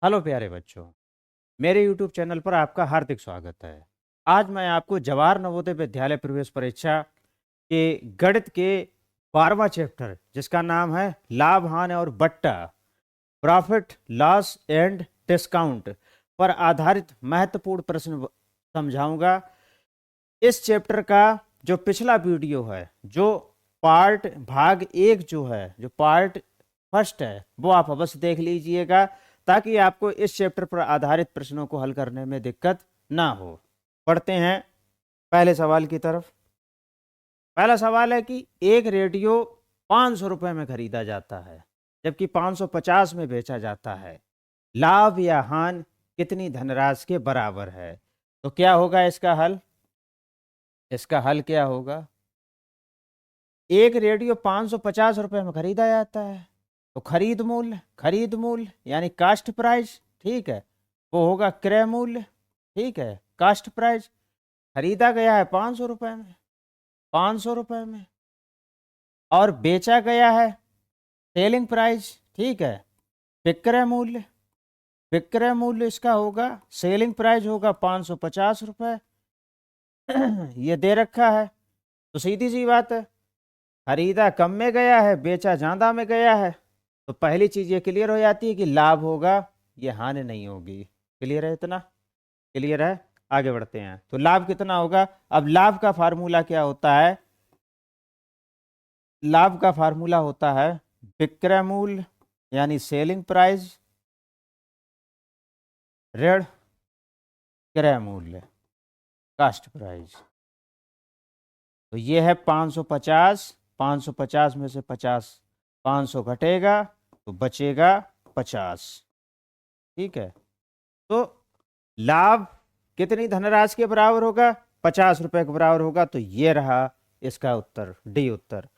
Hello प्यारे बच्चों, मेरे YouTube चैनल पर आपका हार्दिक स्वागत है। आज मैं आपको जवाहर नवोदय विद्यालय प्रवेश परीक्षा के गणित के 12वां चैप्टर जिसका नाम है लाभ हानि और बट्टा, प्रॉफिट लॉस एंड डिस्काउंट पर आधारित महत्वपूर्ण प्रश्न समझाऊंगा। इस चैप्टर का जो पिछला वीडियो है, जो पार्ट भाग एक जो है, जो पार्ट फर्स्ट है, वो आप अवश्य देख लीजिएगा ताकि आपको इस चैप्टर पर आधारित प्रश्नों को हल करने में दिक्कत ना हो। पढ़ते हैं पहले सवाल की तरफ। पहला सवाल है कि एक रेडियो 500 रुपए में खरीदा जाता है जबकि 550 में बेचा जाता है। लाभ या हानि कितनी धनराशि के बराबर है? तो क्या होगा इसका हल? इसका हल क्या होगा? एक रेडियो 550 रुपए में खरीदा जाता है तो खरीद मूल्य यानी कास्ट प्राइस, ठीक है, वो होगा क्रय मूल्य, ठीक है, कास्ट प्राइस। खरीदा गया है 500 रुपए में, 500 रुपए में, और बेचा गया है सेलिंग प्राइस, ठीक है, विक्रय मूल्य इसका होगा, सेलिंग प्राइस होगा 550 रुपए। ये दे रखा है तो सीधी सी बात है, खरीदा कम में गया है, बेचा ज्यादा में गया है, तो पहली चीज ये क्लियर हो जाती है कि लाभ होगा, ये हानि नहीं होगी। क्लियर है? इतना क्लियर है? आगे बढ़ते हैं। तो लाभ कितना होगा? अब लाभ का फार्मूला क्या होता है? लाभ का फार्मूला होता है विक्रय मूल्य यानी सेलिंग प्राइस ऋण क्रय मूल्य कास्ट प्राइस। तो ये है 550, 550 में से 50, 500 घटेगा तो बचेगा 50, ठीक है। तो लाभ कितनी धनराशि के बराबर होगा? 50 रुपए के बराबर होगा। तो ये रहा इसका उत्तर, डी उत्तर।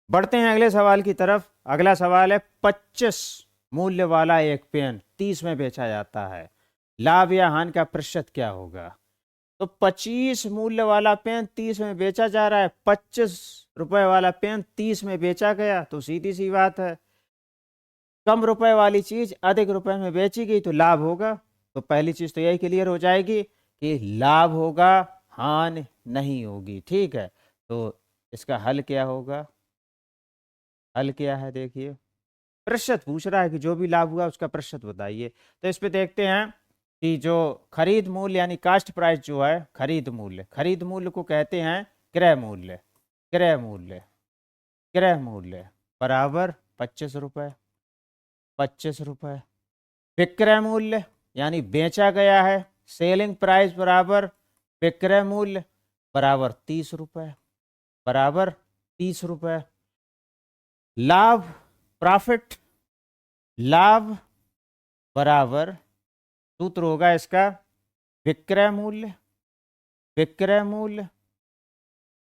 बढ़ते हैं अगले सवाल की तरफ। अगला सवाल है 25 मूल्य वाला एक पेन 30 में बेचा जाता है, लाभ या हानि का प्रतिशत क्या होगा? तो 25 मूल्य वाला पेन 30 में बेचा जा रहा है, 25 रुपए वाला पेन 30 में बेचा गया, तो सीधी सी बात है कम रुपए वाली चीज अधिक रुपए में बेची गई तो लाभ होगा। तो पहली चीज तो यही क्लियर हो जाएगी कि लाभ होगा, हानि नहीं होगी, ठीक है। तो इसका हल क्या होगा? हल क्या है? देखिए, प्रतिशत पूछ रहा है कि जो भी लाभ हुआ उसका प्रतिशत बताइए। तो इस पे देखते हैं कि जो खरीद मूल्य यानी कास्ट प्राइस जो है, खरीद मूल्य को कहते हैं क्रय मूल्य, क्रय मूल्य बराबर 25 रुपए, 25 रुपए। विक्रय मूल्य यानी बेचा गया है, सेलिंग प्राइस बराबर विक्रय मूल्य बराबर 30 रुपए, बराबर 30 रुपए। लाभ प्रॉफिट, लाभ बराबर सूत्र होगा इसका विक्रय मूल्य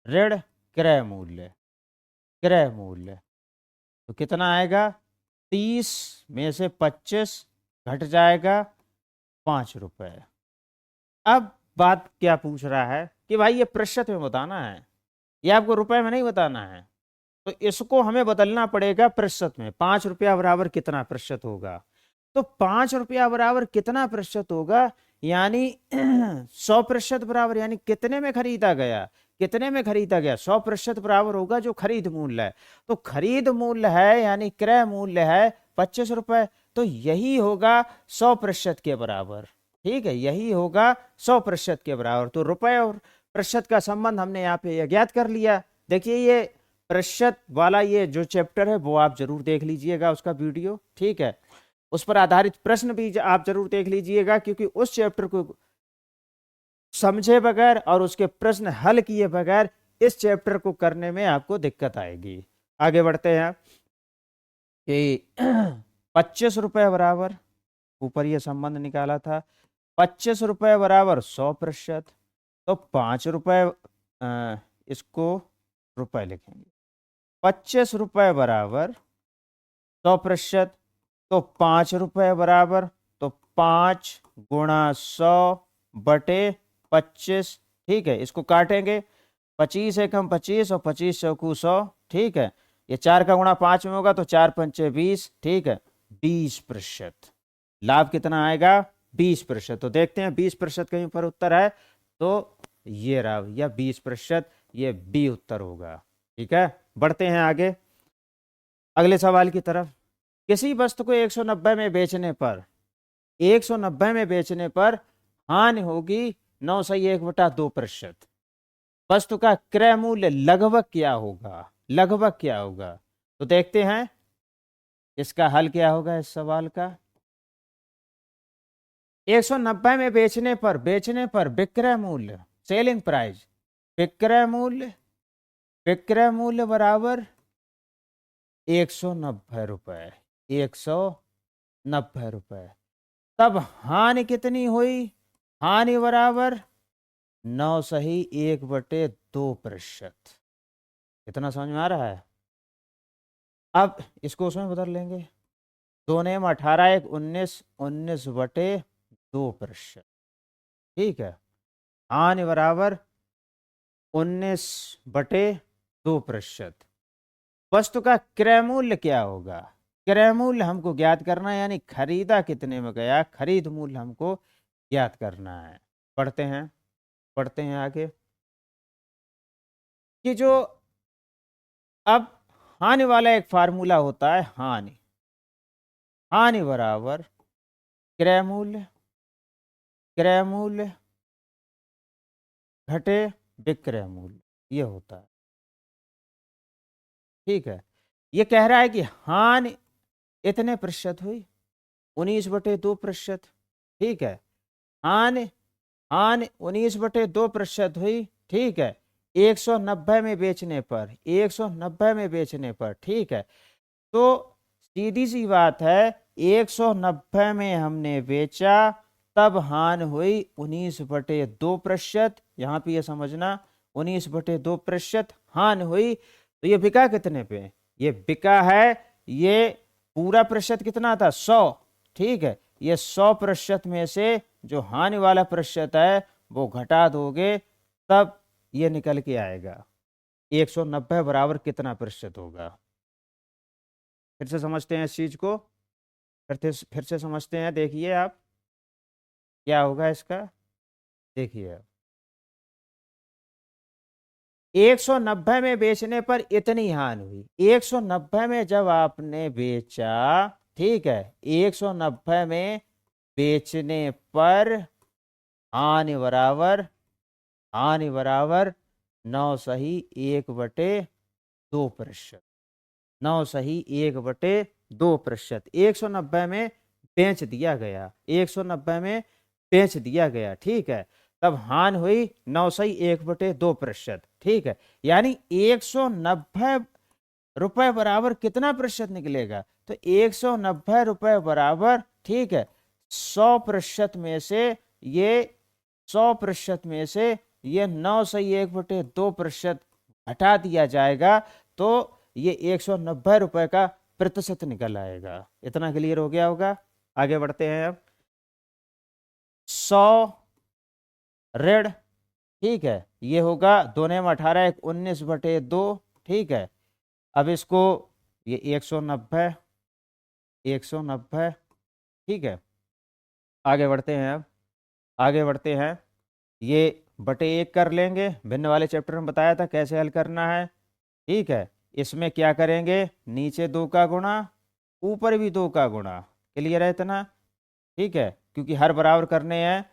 ऋण क्रय मूल्य। तो कितना आएगा? 30 में से 25 घट जाएगा 5 रुपए। अब बात क्या पूछ रहा है कि भाई ये प्रतिशत में बताना है, ये आपको रुपए में नहीं बताना है। तो इसको हमें बदलना पड़ेगा प्रतिशत में। 5 रुपया बराबर कितना प्रतिशत होगा? तो 5 रुपया बराबर कितना प्रतिशत होगा? यानी 100% बराबर, यानी कितने में खरीदा गया, 100% बराबर होगा जो खरीद मूल्य है। तो खरीद मूल्य है यानी क्रय मूल्य है 25 रुपए, तो यही होगा 100% के बराबर, ठीक है, यही होगा 100% के बराबर। तो रुपए और प्रतिशत का संबंध हमने यहाँ पे ज्ञात कर लिया। देखिए, ये प्रतिशत वाला ये जो चैप्टर है वो आप जरूर देख लीजिएगा, उसका वीडियो, ठीक है, उस पर आधारित प्रश्न भी आप जरूर देख लीजिएगा, क्योंकि उस चैप्टर को समझे बगैर और उसके प्रश्न हल किए बगैर इस चैप्टर को करने में आपको दिक्कत आएगी। आगे बढ़ते हैं कि 25 रुपए बराबर, ऊपर ये संबंध निकाला था, 25 रुपए बराबर 100%। तो 5 रुपए, इसको रुपए लिखेंगे, 25 रुपए बराबर 100%, तो 5 रुपए बराबर, तो 5 गुणा 100 बटे 25, ठीक है, इसको काटेंगे, 25 एकम 25 और 25 चौकू 100, ठीक है, ये 4 का गुणा 5 में होगा तो 4 पंचे 20, ठीक है, 20%। लाभ कितना आएगा 20%। तो देखते हैं 20% कहीं पर उत्तर है तो ये रहा या 20%, ये बी उत्तर होगा। ठीक है, बढ़ते हैं आगे अगले सवाल की तरफ। किसी वस्तु को 190 में बेचने पर 190 में बेचने पर हानि होगी 901/2%। वस्तु का क्रय मूल्य लगभग क्या होगा, लगभग क्या होगा? तो देखते हैं इसका हल क्या होगा इस सवाल का। 190 में बेचने पर विक्रय मूल्य, सेलिंग प्राइस, विक्रय मूल्य बराबर 190 रुपए, 190 रुपए। तब हानि कितनी हुई? हानि बराबर 9/1/2%। कितना समझ में आ रहा है? अब इसको उसमें बदल लेंगे, 2 ने 18 1 19, 19/2%। ठीक है, हानि बराबर 19/2%। वस्तु का क्रय मूल्य क्या होगा? क्रय मूल्य हमको ज्ञात करना है, यानी खरीदा कितने में गया, खरीद मूल्य हमको ज्ञात करना है। पढ़ते हैं आगे कि जो अब हानि वाला एक फार्मूला होता है, हानि, हानि बराबर क्रय मूल्य, क्रय मूल्य घटे विक्रय मूल्य, ये होता है। ठीक है, ये कह रहा है कि हानि इतने प्रतिशत हुई, 19/2%। ठीक है, हानि हानि 19/2% हुई। ठीक है, 190 में बेचने पर, 190 में बेचने पर। ठीक है, तो सीधी सी बात है, 190 में हमने बेचा, तब हानि हुई 19/2%। यहाँ पे ये समझना 19/2% हानि हुई। तो ये बिका कितने पे? ये बिका है, ये पूरा प्रतिशत कितना था 100। ठीक है, ये 100% में से जो हानि वाला प्रतिशत है वो घटा दोगे, तब ये निकल के आएगा 190 बराबर कितना प्रतिशत होगा। फिर से समझते हैं इस चीज को, फिर से समझते हैं। देखिए आप क्या होगा इसका, देखिए 190 में बेचने पर इतनी हानि हुई, 190 में जब आपने बेचा, ठीक है, 190 में बेचने पर हानि बराबर, हानि बराबर 9/1/2%, 9/1/2%। 190 में बेच दिया गया, 190 में बेच दिया गया। ठीक है, तब हानि हुई 9/1/2%। ठीक है, यानी 190 रुपए बराबर कितना प्रतिशत निकलेगा? तो 190 रुपए बराबर, ठीक है, 100% में से ये 100% में से ये 9/1/2% हटा दिया जाएगा, तो ये 190 रुपए का प्रतिशत निकल आएगा। इतना क्लियर हो गया होगा। आगे बढ़ते हैं अब। 100 ऋण, ठीक है, ये होगा 2 ने 18 1 19/2। ठीक है, अब इसको ये 190, 190। ठीक है, आगे बढ़ते हैं अब, आगे बढ़ते हैं। ये बटे 1 कर लेंगे, भिन्न वाले चैप्टर में बताया था कैसे हल करना है। ठीक है, इसमें क्या करेंगे, नीचे 2 का गुणा, ऊपर भी 2 का गुणा। क्लियर है इतना? ठीक है, क्योंकि हर बराबर करने हैं।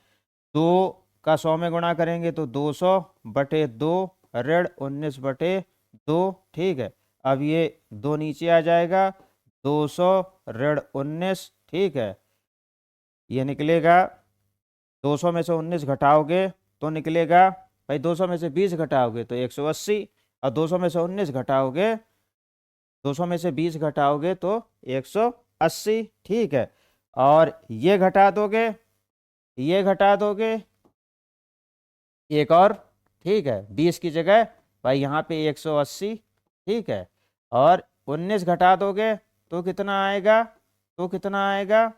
2 का 100 में गुणा करेंगे तो 200/2 ऋण 19/2। ठीक है, अब ये 2 नीचे आ जाएगा, 200 ऋण 19। ठीक है, ये निकलेगा 200 में से 19 घटाओगे तो निकलेगा भाई, 200 में से 20 घटाओगे तो 180, और 200 में से 19 घटाओगे, 200 में से 20 घटाओगे तो 180। ठीक है, और ये घटा दोगे, ये घटा दोगे एक और। ठीक है, 20 की जगह भाई यहाँ पे 180। ठीक है, और 19 घटा दोगे तो कितना आएगा, तो कितना आएगा?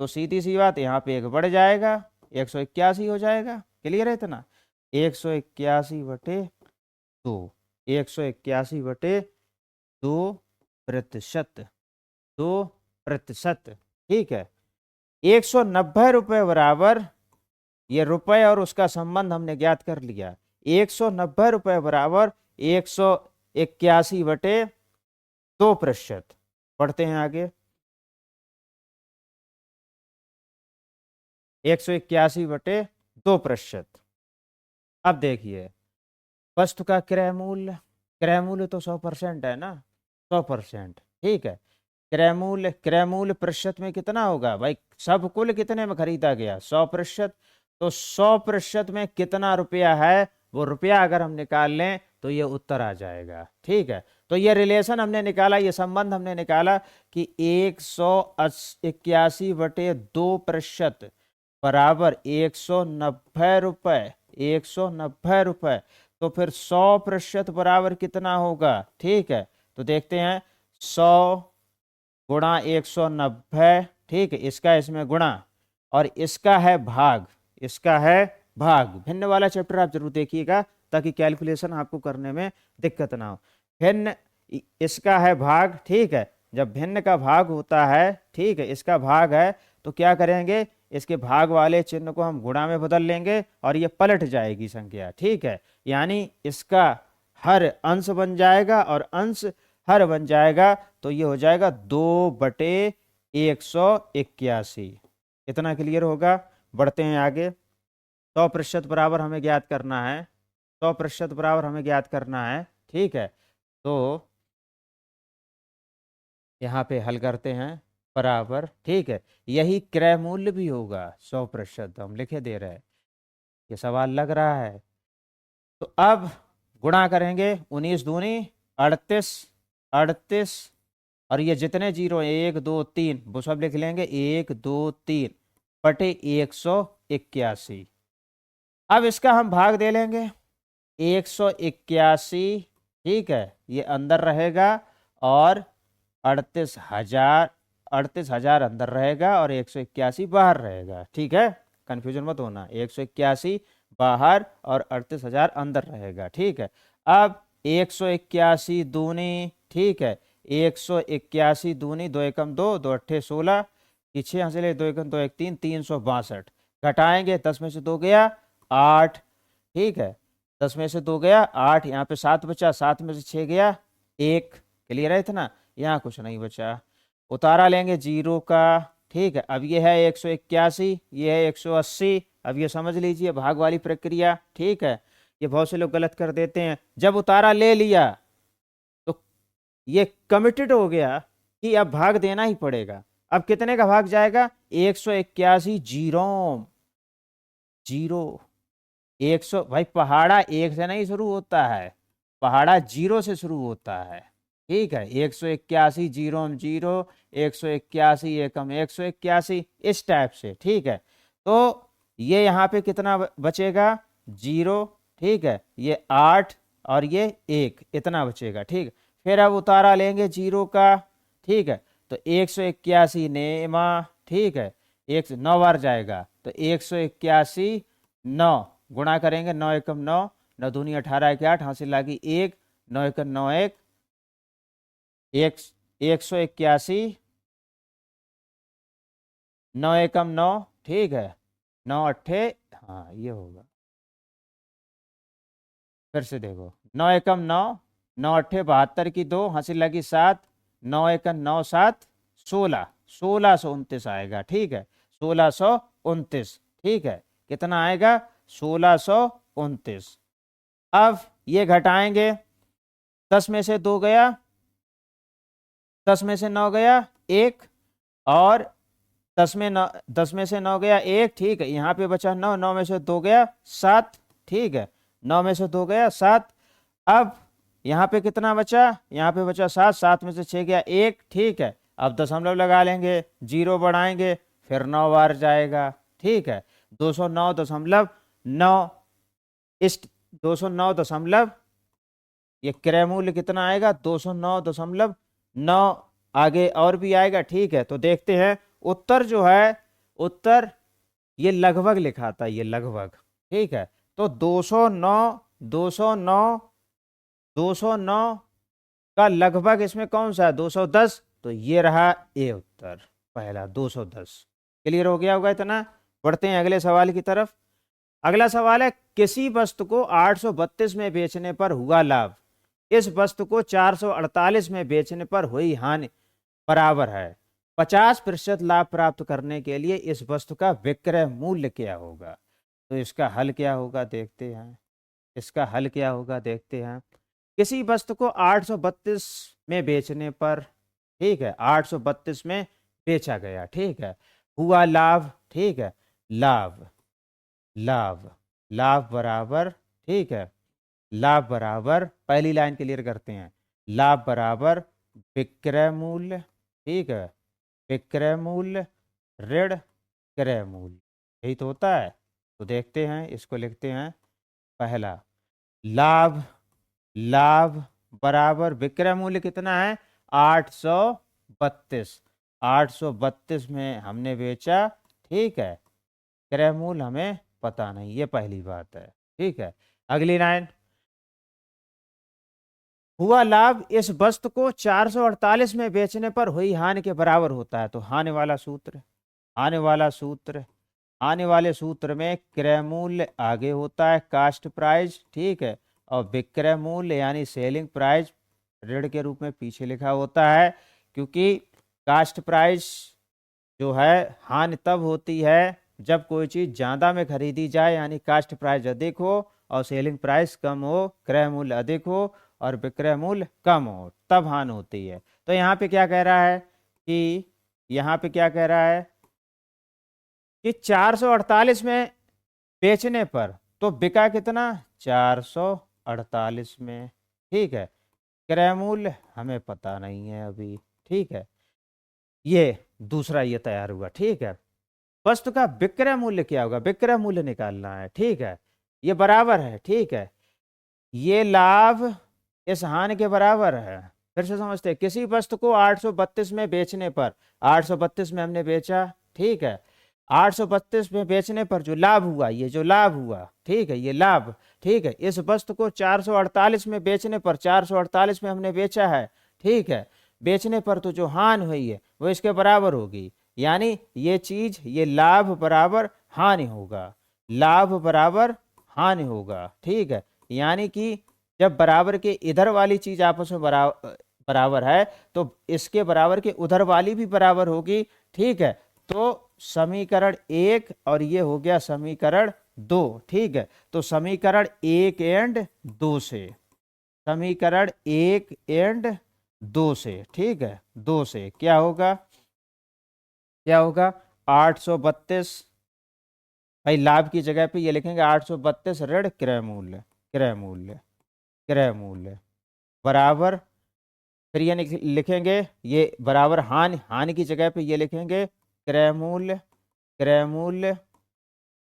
तो सीधी सी बात, यहाँ पे 1 बढ़ जाएगा, 181 हो जाएगा। क्लियर है इतना? 181/2, 181/2%, 2%। ठीक है, 190 रुपए ये रुपए और उसका संबंध हमने ज्ञात कर लिया। 190 रुपए 181/2%। पढ़ते हैं आगे। 181/2%। अब देखिए, वस्तु का क्रय मूल्य तो 100% है ना, 100%। ठीक है, क्रय मूल्य प्रतिशत में कितना होगा भाई? सब कुल कितने में खरीदा गया? 100%। तो 100% में कितना रुपया है, वो रुपया अगर हम निकाल लें तो ये उत्तर आ जाएगा। ठीक है, तो ये रिलेशन हमने निकाला, ये संबंध हमने निकाला कि 181/2% बराबर 190 रुपए। 190 रुपए। तो फिर 100% बराबर कितना होगा? ठीक है, तो देखते हैं। 100 गुणा 190। ठीक है, इसका इसमें गुणा और इसका है भाग। इसका है भाग। भिन्न वाला चैप्टर आप जरूर देखिएगा ताकि कैलकुलेशन आपको करने में दिक्कत ना हो। भिन्न इसका है भाग। ठीक है, जब भिन्न का भाग होता है, ठीक है, इसका भाग है, तो क्या करेंगे? इसके भाग वाले चिन्ह को हम गुणा में बदल लेंगे और ये पलट जाएगी संख्या। ठीक है, यानी इसका हर अंश बन जाएगा और अंश हर बन जाएगा, तो ये हो जाएगा 2/181। इतना क्लियर होगा? बढ़ते हैं आगे। 100% बराबर हमें ज्ञात करना है। 100% बराबर हमें ज्ञात करना है। ठीक है, तो यहाँ पे हल करते हैं। बराबर, ठीक है, यही क्रय मूल्य भी होगा। 100% हम लिखे दे रहे हैं, ये सवाल लग रहा है। तो अब गुणा करेंगे। 19 दूनी 38। 38 और ये जितने जीरो 1 2 3 वो सब लिख लेंगे। 1 2 3 बटे 181। अब इसका हम भाग दे लेंगे। 181, ठीक है, ये अंदर रहेगा और 38,000 अंदर रहेगा और 181 बाहर रहेगा। ठीक है, कंफ्यूजन मत होना। 181 बाहर और 38,000 अंदर रहेगा। ठीक है, अब 181 दूनी, ठीक है, 181 दूनी 2 एकम 2, 2 अट्ठे 16, 6 हंसले 2 एकम 2 एक 3, 362। घटाएंगे, 10 में से 2 गया 8। ठीक है, 10 में से 2 गया 8। यहाँ पे 7 बचा, 7 में से 6 गया 1। क्लियर है इतना? यहाँ कुछ नहीं बचा। उतारा लेंगे जीरो का। ठीक है, अब ये है 181, ये है 180। अब ये समझ लीजिए भाग वाली प्रक्रिया। ठीक है, ये बहुत से लोग गलत कर देते हैं। जब उतारा ले लिया तो ये कमिटेड हो गया कि अब भाग देना ही पड़ेगा। अब कितने का भाग जाएगा? 181 जीरो जीरो 100। भाई पहाड़ा 1 से नहीं शुरू होता है, पहाड़ा 0 से शुरू होता है। ठीक है, 181 जीरो 0, 181 एकम 181, इस टाइप से। ठीक है, तो ये यहाँ पे कितना बचेगा? 0। ठीक है, ये 8 और ये 1, इतना बचेगा। ठीक, फिर अब उतारा लेंगे जीरो का। ठीक है, तो 181 नेमा, ठीक है, 9 बार जाएगा, तो 181 9 गुणा करेंगे। 9 एकम 9, 9 दूनी 18 के 8, हासिल लागी 1, 9 एकम 9 1, 181 9 एकम 9। ठीक है, 9 अट्ठे, हाँ ये होगा। फिर से देखो, 9 एकम 9, 9 अट्ठे 72 की 2, हासिल लगी 7, 9 एकम 9 7 16, 1629 आएगा। ठीक है, 1629। ठीक है, कितना आएगा? 1629। अब ये घटाएंगे। 10 में से 2 गया, 10 में से 9 गया 1 और 10 में से 9 गया 1। ठीक है, यहाँ पे बचा 9, 9 में से 2 गया 7। ठीक है, 9 में से 2 गया 7। अब यहाँ पे कितना बचा? यहाँ पे बचा 7, 7 में से 6 गया 1। ठीक है, अब दशमलव लगा लेंगे, जीरो बढ़ाएंगे, फिर 9 बार जाएगा। ठीक है, 209.9। इस 209 ये क्रय मूल्य कितना आएगा? 209.9। आगे और भी आएगा। ठीक है, तो देखते हैं उत्तर जो है, उत्तर ये लगभग लिखा था, ये लगभग। ठीक है, तो 209 का लगभग इसमें कौन सा है? 210। तो ये रहा ए उत्तर पहला, 210। क्लियर हो गया होगा इतना। बढ़ते हैं अगले सवाल की तरफ। अगला सवाल है, किसी वस्तु को 832 में बेचने पर हुआ लाभ इस वस्तु को 448 में बेचने पर हुई हानि बराबर है। 50% लाभ प्राप्त करने के लिए इस वस्तु का विक्रय मूल्य क्या होगा। तो इसका हल क्या होगा देखते हैं। इसका हल क्या होगा देखते हैं। किसी वस्तु को 832 में बेचने पर, ठीक है, 832 में बेचा गया, ठीक है, हुआ लाभ, ठीक है, लाभ लाभ लाभ बराबर, ठीक है, लाभ बराबर, पहली लाइन क्लियर करते हैं, लाभ बराबर विक्रय मूल्य, ठीक है, विक्रय मूल्य ऋण क्रय मूल्य, यही तो होता है। तो देखते हैं, इसको लिखते हैं। पहला, लाभ लाभ बराबर विक्रय मूल्य कितना है, 832। 832 में हमने बेचा, ठीक है, क्रय मूल्य हमें पता नहीं, ये पहली बात है, ठीक है। अगली लाइन, हुआ लाभ इस वस्तु को 448 में बेचने पर हुई हानि के बराबर होता है। तो हानि वाला सूत्र, आने वाला सूत्र, आने वाले सूत्र में क्रय मूल्य आगे होता है, कास्ट प्राइस, ठीक है, और विक्रय मूल्य यानी सेलिंग प्राइस ऋण के रूप में पीछे लिखा होता है। क्योंकि कास्ट प्राइस जो है, हानि तब होती है जब कोई चीज ज्यादा में खरीदी जाए, यानी कास्ट प्राइस अधिक हो और सेलिंग प्राइस कम हो, क्रय मूल्य अधिक हो और विक्रय मूल्य कम हो, तब हानि होती है। तो यहाँ पे क्या कह रहा है कि, यहाँ पे क्या कह रहा है कि 448 में बेचने पर तो बिका कितना, 448 में, ठीक है, क्रय मूल्य हमें पता नहीं है अभी, ठीक है। ये दूसरा ये तैयार हुआ, ठीक है। वस्तु का विक्रय मूल्य क्या होगा, विक्रय मूल्य निकालना है, ठीक है, ये बराबर है, ठीक है, ये लाभ इस हानि के बराबर है। फिर से समझते हैं, किसी वस्तु को 832 में बेचने पर, 832 में हमने बेचा, ठीक है, 832 में बेचने पर जो लाभ हुआ, ये जो लाभ हुआ, ठीक है, ये लाभ, ठीक है, इस वस्तु को 448 में बेचने पर, 448 में हमने बेचा है, ठीक है, बेचने पर तो जो हानि हुई है वो इसके बराबर होगी। यानी ये चीज, ये लाभ बराबर हानि होगा, लाभ बराबर हानि होगा, ठीक है। यानी कि जब बराबर के इधर वाली चीज आपस में बराबर है तो इसके बराबर के उधर वाली भी बराबर होगी, ठीक है। तो समीकरण 1 और ये हो गया समीकरण 2, ठीक है। तो समीकरण 1 एंड 2 से, समीकरण 1 एंड 2 से, ठीक है, 2 से क्या होगा, क्या होगा, 832, भाई लाभ की जगह पे ये लिखेंगे 832 ऋण क्रय मूल्य, क्रय मूल्य, क्रय मूल्य बराबर, फिर ये लिखेंगे, ये बराबर हानि, हानि की जगह पे ये लिखेंगे क्रय मूल्य, क्रय मूल्य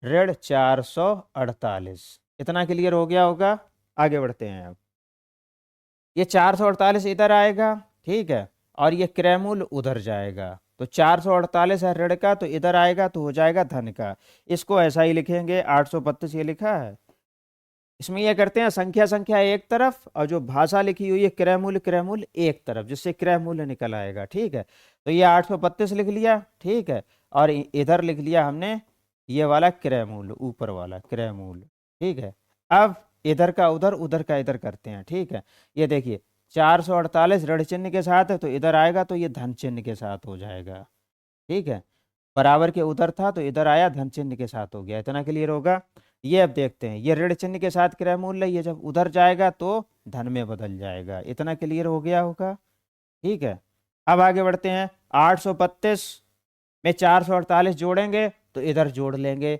ऋण 448। इतना क्लियर हो गया होगा। आगे बढ़ते हैं अब, ये 448 इधर आएगा, ठीक है, और ये क्रय मूल्य उधर जाएगा। तो 448 है ऋण का, तो इधर आएगा तो हो जाएगा धन का। इसको ऐसा ही लिखेंगे, 832 ये लिखा है, इसमें यह करते हैं संख्या संख्या एक तरफ और जो भाषा लिखी हुई है क्रय मूल्य एक तरफ, जिससे क्रय मूल्य निकल आएगा, ठीक है। तो ये 832 लिख लिया, ठीक है, और इधर लिख लिया हमने ये वाला क्रय मूल्य, ऊपर वाला क्रय मूल्य, ठीक है। अब इधर का उधर, उधर का इधर करते हैं, ठीक है। ये देखिए 448 ऋण चिन्ह के साथ है तो इधर आएगा तो ये धन चिन्ह के साथ हो जाएगा, ठीक है। बराबर के उधर था तो इधर आया धन चिन्ह के साथ हो गया। इतना क्लियर होगा। ये अब देखते हैं, ये ऋण चिन्ह के साथ क्रय मूल्य, ये जब उधर जाएगा तो धन में बदल जाएगा। इतना क्लियर हो गया होगा, ठीक है। अब आगे बढ़ते हैं, 832 में 448 जोड़ेंगे तो इधर जोड़ लेंगे,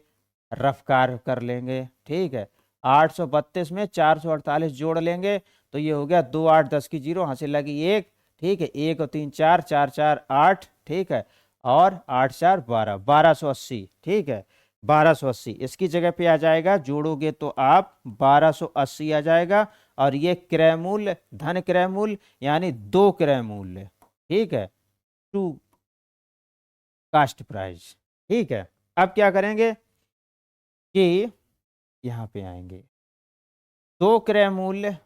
रफ कार कर लेंगे, ठीक है। 832 में 448 जोड़ लेंगे तो ये हो गया 2 8 10 की 0, हासिल लगी 1, ठीक है, 1 और 3 4, 4 4 8, ठीक है, और 8 4 12, 1280, ठीक है, 1280 इसकी जगह पे आ जाएगा, जोड़ोगे तो आप 1280 आ जाएगा। और ये क्रय मूल्य, धन क्रय मूल्य यानी 2 क्रय मूल्य, ठीक है, 2 कास्ट प्राइस, ठीक है। अब क्या करेंगे कि यहां पे आएंगे, 2 क्रय मूल्य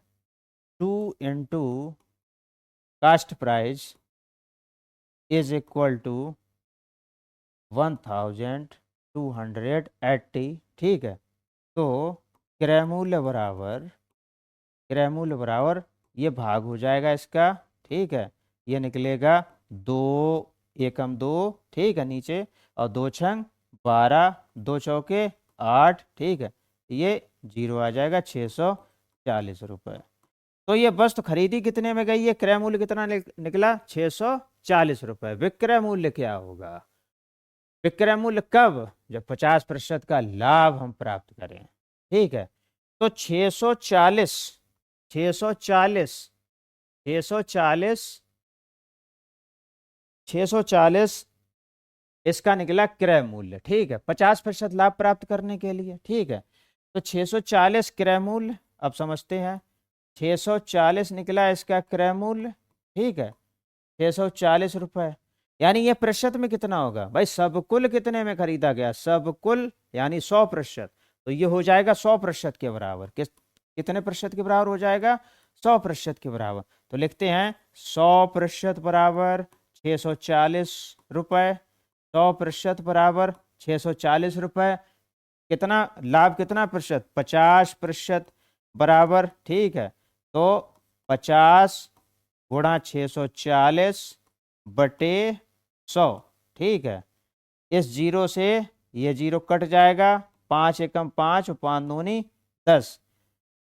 2 into cost price is equal to 1280, ठीक है। तो क्रय मूल्य बराबर ये भाग हो जाएगा इसका, ठीक है। ये निकलेगा 2 एकम 2, ठीक है, नीचे, और 2 छंग 12, 2 चौके 8, ठीक है। ये जीरो आ जाएगा 640 रुपये। तो ये वस्तु खरीदी कितने में गई है, क्रय मूल्य कितना निकला, 640 रुपये। विक्रय मूल्य क्या होगा, विक्रय मूल्य कब, जब 50% का लाभ हम प्राप्त करें, ठीक है। तो 640, 640, 640, 640 इसका निकला क्रय मूल्य, ठीक है, 50% लाभ प्राप्त करने के लिए, ठीक है। तो 640 क्रय मूल्य, अब समझते हैं, 640 निकला इसका क्रय मूल्य, ठीक है, 640 रुपये। यानी ये प्रतिशत में कितना होगा भाई, सब कुल कितने में खरीदा गया, सब कुल यानी 100%। तो ये हो जाएगा 100% के बराबर, कितने प्रतिशत के बराबर हो जाएगा, 100% के बराबर। तो लिखते हैं 100% बराबर 640 रुपये, 100% बराबर 640 रुपये। कितना लाभ, कितना प्रतिशत, 50% बराबर, ठीक है। तो 50 गुणा 640 बटे 100, ठीक है। इस जीरो से ये जीरो कट जाएगा, 5 एकम 5 और 5 दूनी 10।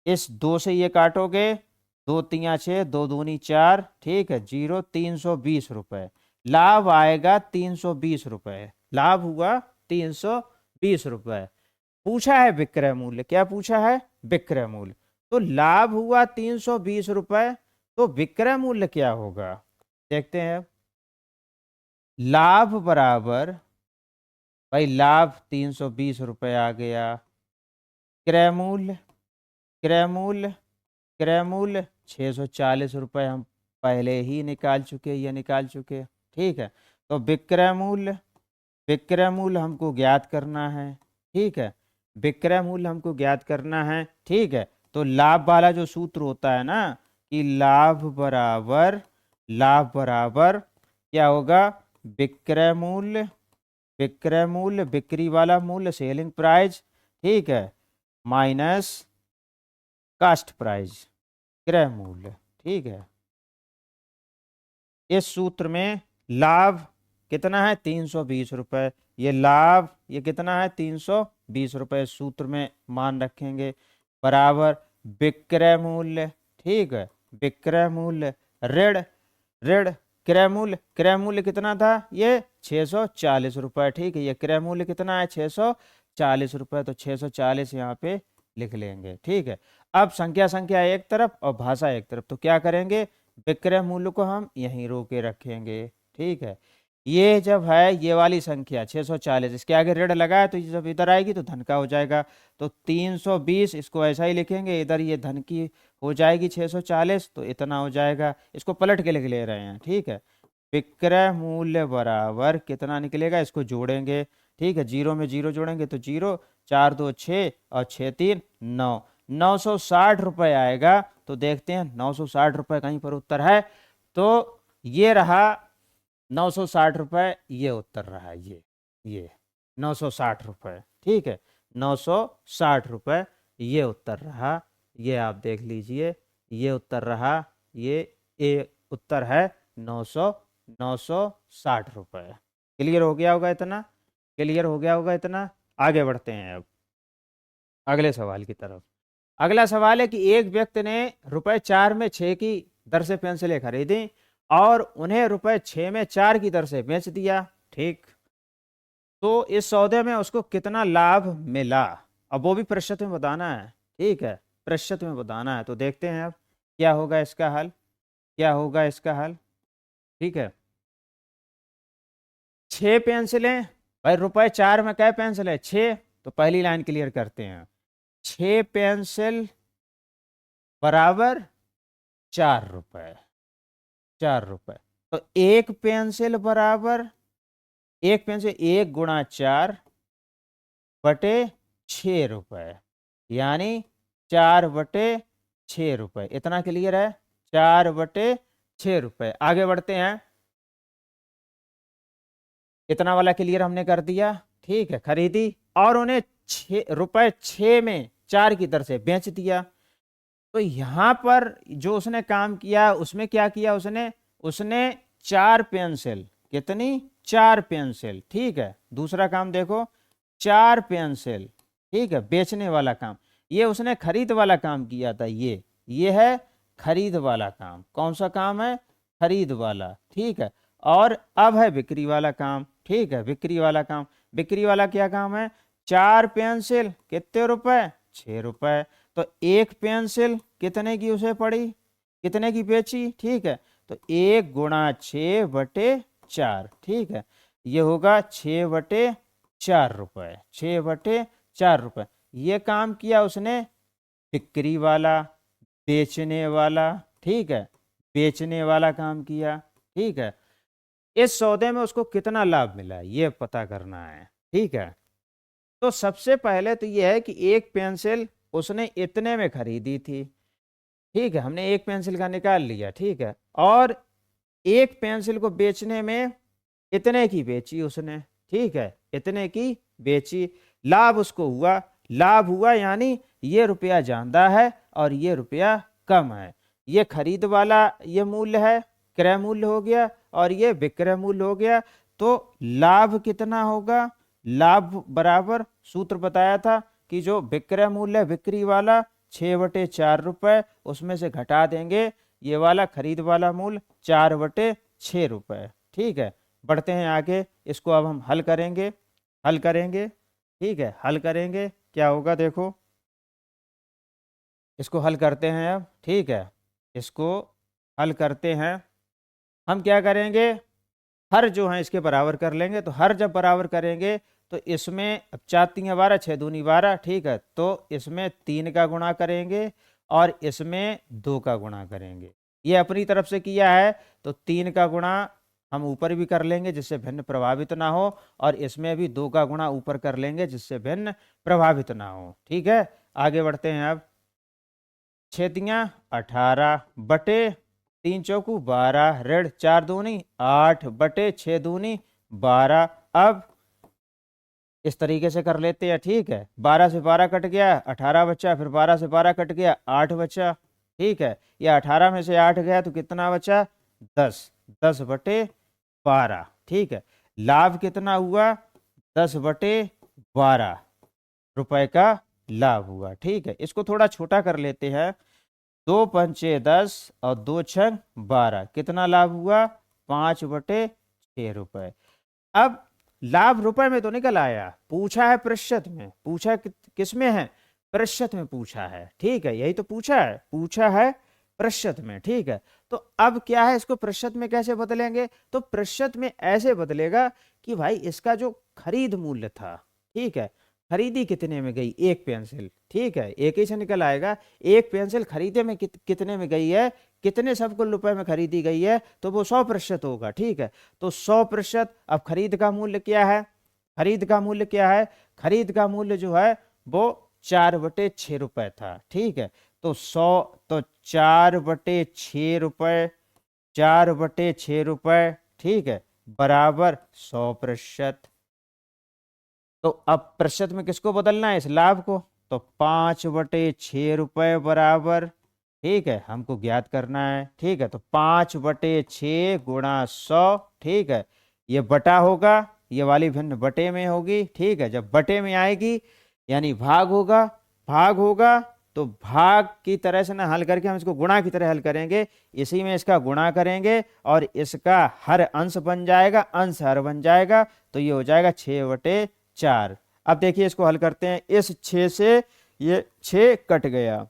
इस 2 से ये काटोगे, 2 तियां 6, 2 दूनी 4, ठीक है, जीरो, 320 रुपये। लाभ आएगा 320 रुपये, लाभ हुआ 320 रुपये। पूछा है विक्रय मूल्य, क्या पूछा है, विक्रय मूल्य। तो लाभ हुआ 320 रुपये, तो विक्रय मूल्य क्या होगा, देखते हैं। लाभ बराबर, भाई लाभ 320 रुपये आ गया, क्रय मूल्य, क्रय मूल्य, क्रय मूल्य 640 रुपये हम पहले ही निकाल चुके, ये निकाल चुके, ठीक है। तो विक्रय मूल्य, विक्रय मूल्य हमको ज्ञात करना है, ठीक है, विक्रय मूल्य हमको ज्ञात करना है, ठीक है। तो लाभ वाला जो सूत्र होता है ना, कि लाभ बराबर क्या होगा, विक्रय मूल्य, विक्रय मूल्य बिक्री वाला मूल्य सेलिंग प्राइस, ठीक है, माइनस कास्ट प्राइस क्रय मूल्य, ठीक है। इस सूत्र में लाभ कितना है, 320 रुपये। ये लाभ ये कितना है, 320 रुपये, सूत्र में मान रखेंगे, बराबर विक्रय मूल्य, ठीक है, विक्रय मूल्य ऋण, ऋण क्रय मूल्य, क्रय मूल्य कितना था, ये 640 रुपये, ठीक है। ये क्रय मूल्य कितना है, 640 रुपये। तो 640 यहाँ पे लिख लेंगे, ठीक है। अब संख्या संख्या एक तरफ और भाषा एक तरफ, तो क्या करेंगे, विक्रय मूल्य को हम यहीं रोके रखेंगे, ठीक है। ये जब है ये वाली संख्या 640, इसके आगे ऋण लगाए तो ये जब इधर आएगी तो धन का हो जाएगा। तो 320 इसको ऐसा ही लिखेंगे, इधर ये धन की हो जाएगी 640, तो इतना हो जाएगा। इसको पलट के लिख ले रहे हैं, ठीक है। विक्रय मूल्य बराबर कितना निकलेगा, इसको जोड़ेंगे, ठीक है, जीरो में जीरो जोड़ेंगे तो जीरो, 4 2 6 और 6 3 9, 960 रुपये आएगा। तो देखते हैं 960 रुपये कहीं पर उत्तर है, तो ये रहा 960 रुपये, ये उत्तर रहा, ये 960 रुपये, ठीक है, 960 रुपये ये उत्तर रहा। ये आप देख लीजिए, ये उत्तर रहा, ये उत्तर है 960 रुपये। क्लियर हो गया होगा इतना, क्लियर हो गया होगा इतना। आगे बढ़ते हैं अब अगले सवाल की तरफ। अगला सवाल है कि एक व्यक्ति ने ₹4 में 6 की दर से पेंसिलें खरीदी और उन्हें ₹6 में 4 की दर से बेच दिया, ठीक। तो इस सौदे में उसको कितना लाभ मिला, अब वो भी प्रतिशत में बताना है, ठीक है, प्रतिशत में बताना है। तो देखते हैं अब क्या होगा इसका हल, क्या होगा इसका हल, ठीक है। 6 पेंसिलें, भाई ₹4 में क्या पेंसिल है, 6। तो पहली लाइन क्लियर करते हैं, 6 पेंसिल बराबर 4 रुपए, 4 रुपए। तो एक पेंसिल बराबर, एक पेंसिल 1 गुणा 4 बटे 6 रुपए, यानी 4/6 रुपए। इतना क्लियर है, 4/6 रुपए। आगे बढ़ते हैं, इतना वाला क्लियर हमने कर दिया, ठीक है, खरीदी और उन्हें ₹6 में 4 की दर से बेच दिया। तो यहां पर जो उसने काम किया उसमें क्या किया उसने उसने 4 पेंसिल, कितनी, 4 पेंसिल, ठीक है। दूसरा काम देखो, 4 पेंसिल, ठीक है, बेचने वाला काम। ये उसने खरीद वाला काम किया था, ये है खरीद वाला काम। कौन सा काम है, खरीद वाला, ठीक है। और अब है बिक्री वाला काम, ठीक है, बिक्री वाला काम। बिक्री वाला क्या काम है, 4 पेंसिल कितने रुपए, ₹6। तो एक पेंसिल कितने की उसे पड़ी, कितने की बेची, ठीक है। तो 1 × 6/4, ठीक है, ये होगा 6/4 रुपए, 6/4 रुपए। ये काम किया उसने बिक्री वाला, बेचने वाला, ठीक है, बेचने वाला काम किया, ठीक है। इस सौदे में उसको कितना लाभ मिला ये पता करना है, ठीक है। तो सबसे पहले तो यह है कि एक पेंसिल उसने इतने में खरीदी थी, ठीक है, हमने एक पेंसिल का निकाल लिया, ठीक है। और एक पेंसिल को बेचने में इतने की बेची उसने, ठीक है, इतने की बेची। लाभ उसको हुआ, लाभ हुआ यानी ये रुपया ज्यादा है और ये रुपया कम है। ये खरीद वाला ये मूल्य है, क्रय मूल्य हो गया, और ये विक्रय मूल्य हो गया। तो लाभ कितना होगा, लाभ बराबर सूत्र बताया था कि जो विक्रय मूल्य है बिक्री वाला 6/4 रुपए, उसमें से घटा देंगे ये वाला खरीद वाला मूल्य 4/6 रुपए, ठीक है। बढ़ते हैं आगे, इसको अब हम हल करेंगे, हल करेंगे, ठीक है, हल करेंगे। क्या होगा देखो, इसको हल करते हैं अब, ठीक है, इसको हल करते हैं। हम क्या करेंगे, हर जो है इसके बराबर कर लेंगे। तो हर जब बराबर करेंगे तो इसमें अब 4×3 = 12, 6×2 = 12, ठीक है। तो इसमें 3 का गुणा करेंगे और इसमें 2 का गुणा करेंगे। ये अपनी तरफ से किया है तो 3 का गुणा हम ऊपर भी कर लेंगे जिससे भिन्न प्रभावित ना हो, और इसमें भी 2 का गुणा ऊपर कर लेंगे जिससे भिन्न प्रभावित ना हो, ठीक है। आगे बढ़ते हैं अब, 6×3 = 18/3×4 ऋण 4×2 = 8/6×2 = 12। अब इस तरीके से कर लेते हैं, ठीक है। 12 से 12 कट गया, 18 बचा, फिर 12 से 12 कट गया, 8 बचा, ठीक है। ये 18 में से 8 गया तो कितना बचा, 10, 10/12, ठीक है। लाभ कितना हुआ, 10/12 रुपए का लाभ हुआ, ठीक है। इसको थोड़ा छोटा कर लेते हैं, 2×5 = 10 और 2×6 = 12, कितना लाभ हुआ, 5/6 रुपए। अब लाभ रुपए में तो निकल आया, पूछा है प्रतिशत में, पूछा किस में है, प्रतिशत में पूछा है, ठीक है। यही तो पूछा है प्रतिशत में, ठीक है। तो अब क्या है, इसको प्रतिशत में कैसे बदलेंगे, तो प्रतिशत में ऐसे बदलेगा कि भाई इसका जो खरीद मूल्य था, ठीक है, खरीदी कितने में गई, एक पेंसिल, ठीक है, एक ही से निकल आएगा। एक पेंसिल खरीदे में कितने में गई है, कितने सब कुल रुपए में खरीदी गई है, तो वो 100% होगा, ठीक है। तो 100%। अब खरीद का मूल्य क्या है, खरीद का मूल्य क्या है, खरीद का मूल्य जो है वो 4/6 रुपए था, ठीक है। तो 4/6 रुपए, 4/6 रुपए, ठीक है, बराबर 100%। तो अब प्रतिशत में किसको बदलना है, इस लाभ को। तो 5/6 रुपए बराबर, ठीक है, हमको ज्ञात करना है, ठीक है। तो 5/6 × 100, ठीक है, ये बटा होगा, ये वाली भिन्न बटे में होगी, ठीक है। जब बटे में आएगी यानी भाग होगा, भाग होगा तो भाग की तरह से ना हल करके हम इसको गुणा की तरह हल करेंगे, इसी में इसका गुणा करेंगे और इसका हर अंश बन जाएगा, अंश हर बन जाएगा, तो ये हो जाएगा 6/4। अब देखिए इसको हल करते हैं, इस 6 से ये 6 कट गया,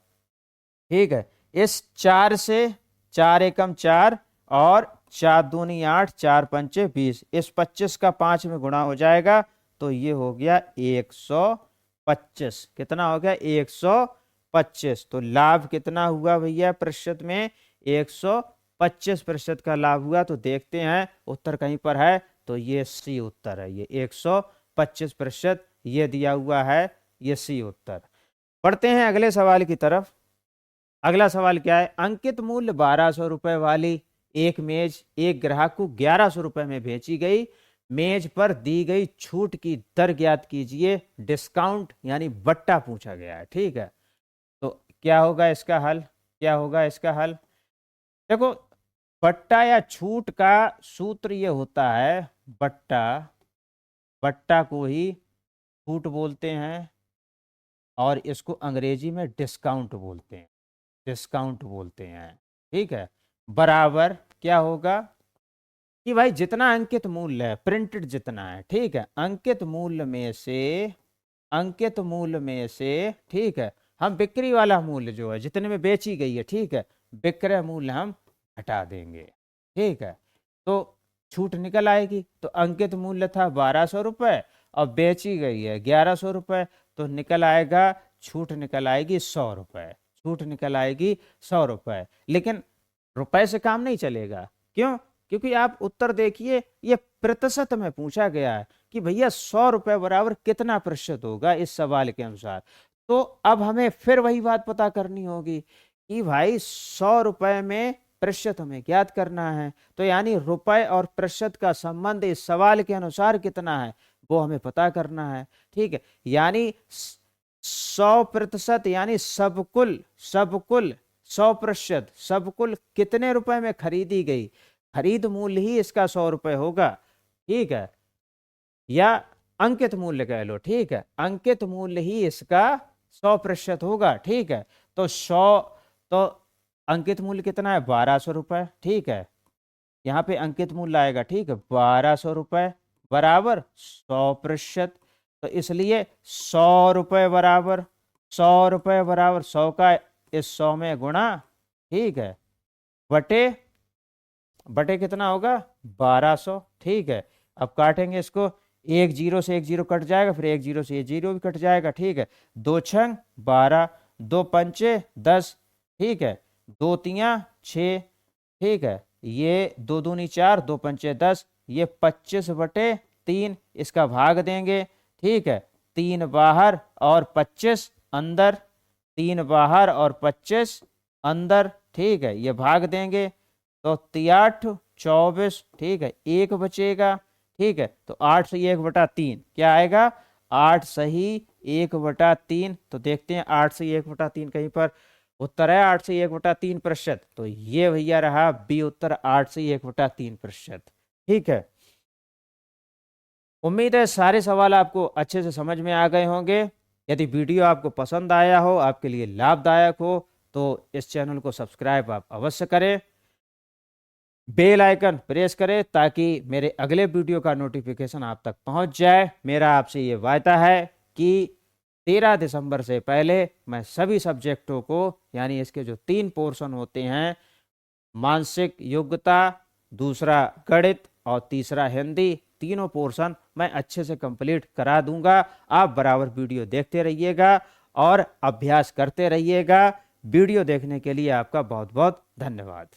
ठीक है। इस 4 से 4 एकम 4 और 4×2 = 8, 4×5 = 20, इस 25 का 5 में गुणा हो जाएगा तो ये हो गया 125। कितना हो गया, 125। तो लाभ कितना हुआ भैया, प्रतिशत में 125% का लाभ हुआ। तो देखते हैं उत्तर कहीं पर है, तो ये सी उत्तर है, ये 125% ये दिया हुआ है, ये सी उत्तर। बढ़ते हैं अगले सवाल की तरफ। अगला सवाल क्या है, अंकित मूल्य 1200 रुपए वाली एक मेज एक ग्राहक को 1100 रुपए में बेची गई। मेज पर दी गई छूट की दर ज्ञात कीजिए। डिस्काउंट यानी बट्टा पूछा गया है, ठीक है। तो क्या होगा इसका हल, क्या होगा इसका हल? देखो, बट्टा या छूट का सूत्र ये होता है, बट्टा, बट्टा को ही छूट बोलते हैं और इसको अंग्रेजी में डिस्काउंट बोलते हैं, डिस्काउंट बोलते हैं, ठीक है। बराबर क्या होगा कि भाई जितना अंकित मूल्य है, प्रिंटेड जितना है, ठीक है, अंकित मूल्य में से, अंकित मूल्य में से, ठीक है, हम बिक्री वाला मूल्य जो है जितने में बेची गई है, ठीक है, विक्रय मूल्य हम हटा देंगे, ठीक है। तो छूट निकल आएगी। तो अंकित मूल्य था 1200 रुपये और बेची गई है 1100 रुपये, तो निकल आएगा, छूट निकल आएगी 100 रुपये, छूट निकल आएगी 100 रुपये। लेकिन रुपए से काम नहीं चलेगा, क्यों? क्योंकि आप उत्तर देखिए, ये प्रतिशत में पूछा गया है कि भैया 100 रुपये बराबर कितना प्रतिशत होगा इस सवाल के अनुसार। तो अब हमें फिर वही बात पता करनी होगी कि भाई 100 रुपये में प्रतिशत हमें ज्ञात करना है। तो यानी रुपए और प्रतिशत का संबंध इस सवाल के अनुसार कितना है वो हमें पता करना है, ठीक है। यानी 100% यानी सब कुल, सब कुल 100%, सब कुल कितने रुपए में खरीदी गई, खरीद मूल्य ही इसका 100 रुपये होगा, ठीक है, या अंकित मूल्य कह लो, ठीक है, अंकित मूल्य ही इसका 100% होगा, ठीक है। तो 100, तो अंकित मूल्य कितना है 1200 रुपये, ठीक है, यहाँ पे अंकित मूल्य आएगा, ठीक है, 1200 रुपये बराबर 100%। तो इसलिए 100 रुपये बराबर, 100 रुपये बराबर 100 का इस 100 में गुणा, ठीक है, बटे, बटे कितना होगा 1200, ठीक है। अब काटेंगे इसको, एक जीरो से एक जीरो कट जाएगा, फिर एक जीरो से ये जीरो भी कट जाएगा, ठीक है। 2 छंग 12, 2 पंचे 10, ठीक है, 2 तियां 6, ठीक है, ये 2 दूनी 4, 2 पंचे 10, ये 25/3, इसका भाग देंगे, ठीक है, 3 बाहर और 25 अंदर, 3 बाहर और 25 अंदर, ठीक है, ये भाग देंगे। तो 3 24, ठीक है, एक बचेगा, ठीक है। तो 8 से 1/3 क्या आएगा, 8 सही 1/3। तो देखते हैं 8 से 1/3 कहीं पर उत्तर है 8 से 1/3%। तो ये भैया रहा बी उत्तर, 8 से 1/3%, ठीक है। उम्मीद है सारे सवाल आपको अच्छे से समझ में आ गए होंगे। यदि वीडियो आपको पसंद आया हो, आपके लिए लाभदायक हो, तो इस चैनल को सब्सक्राइब आप अवश्य करें, बेल आइकन प्रेस करें ताकि मेरे अगले वीडियो का नोटिफिकेशन आप तक पहुंच जाए। मेरा आपसे ये वायदा है कि 13 दिसंबर से पहले मैं सभी सब्जेक्टों को, यानी इसके जो 3 पोर्शन होते हैं, मानसिक योग्यता, दूसरा गणित और तीसरा हिंदी, तीनों पोर्शन मैं अच्छे से कंप्लीट करा दूंगा। आप बराबर वीडियो देखते रहिएगा और अभ्यास करते रहिएगा। वीडियो देखने के लिए आपका बहुत बहुत धन्यवाद।